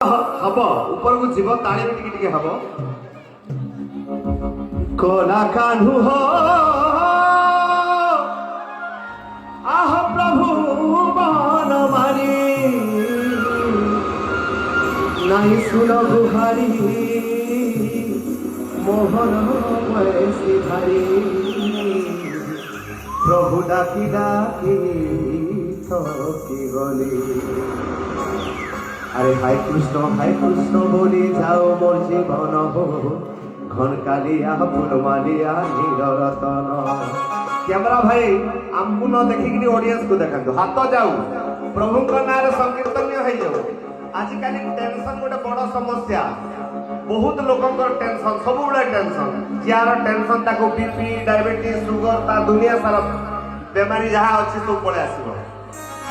Hub ऊपर को जीव ताली भी टिके टिके हब कोला कान्हू हो आह प्रभु मान मारी नहीं सुन गुहारी मोहन वैसी भारी प्रभु डाकी डाकी थकी गली। अरे हाय कृष्ण बोली जाओ मोर जीवन हो घन कालिया फुलमालिया नीररतन। कैमरा भाई आमको न देखिक ऑडियंस को देखा हाथ जाऊ प्रभु ना संकीर्तन हो जाऊ। आजिकल टेंशन गोटे बड़ समस्या बहुत लोकंर टेंशन सब टेंशन जार टेंशन ताको बीपी डायबिटीज सुगर ता दुनिया सारा बेमारी जहाँ अच्छी सब पड़े आसो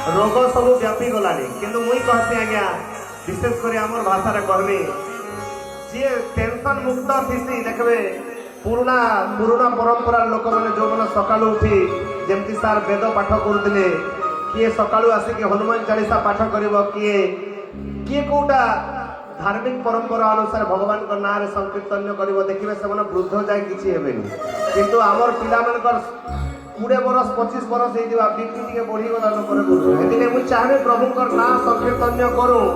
रोग सब व्यापी गलानी किंतु मुई कहती आज्ञा विशेषकर आमर भाषा कहमी जी टेंशन मुक्त थी देखबे पुराना पुराना परंपरा लोक मैंने जो मैंने सका उठी जमती सार वेद पाठ करुले किए सका आसिक हनुमान चालीसा पाठ कर किए कौटा धार्मिक परंपरा अनुसार भगवान को ना संकीर्तन कर देखिए से वृद्ध जाए किसी किंतु आमर पिला 20 बरस 25 बरस बीपी बढ़ी गला मुझे चाहे प्रभु ना संकीर्तन करूँ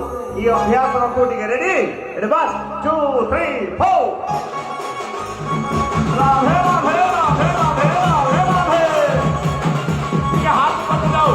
ये अभ्यास रखो टे रेडी एडवांस 2 3 4 राधे राधे राधे राधे राधे राधे ये हाथ बदलाओ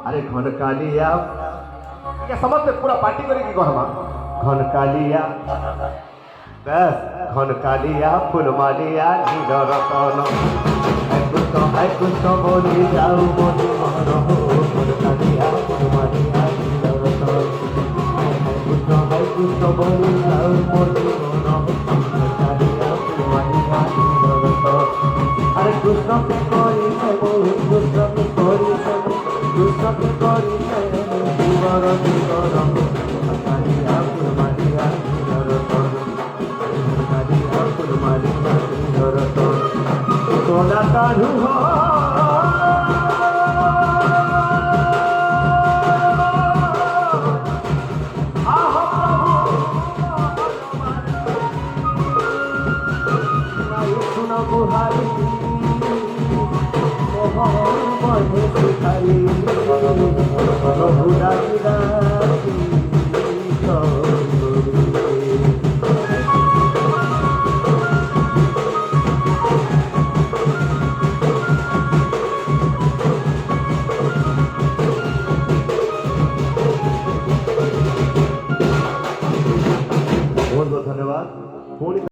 अरे घन कालिया समझते पूरा पार्टी करके कहमा घन कालिया बस घन कालिया फुलमालिया नीररतन है कृष्ण बोली जाऊ मोदी मन हो घन कालिया फुलमालिया नीररतन है कृष्ण बोली जाऊ मोदी मन हो घन कालिया फुलमालिया नीररतन। अरे कृष्ण के कोई है बोल कृष्ण के कोई है कृष्ण के कोई है दीवार दीवार कालिया फुलमालिया नीररतन कालिया फुलमालिया नीररतन कोला कान्हू हो आह प्रभु नहीं सुन गुहारी मोहन प्रभु डाकी डाकी ଧନ୍ୟବାଦ ପୁଣି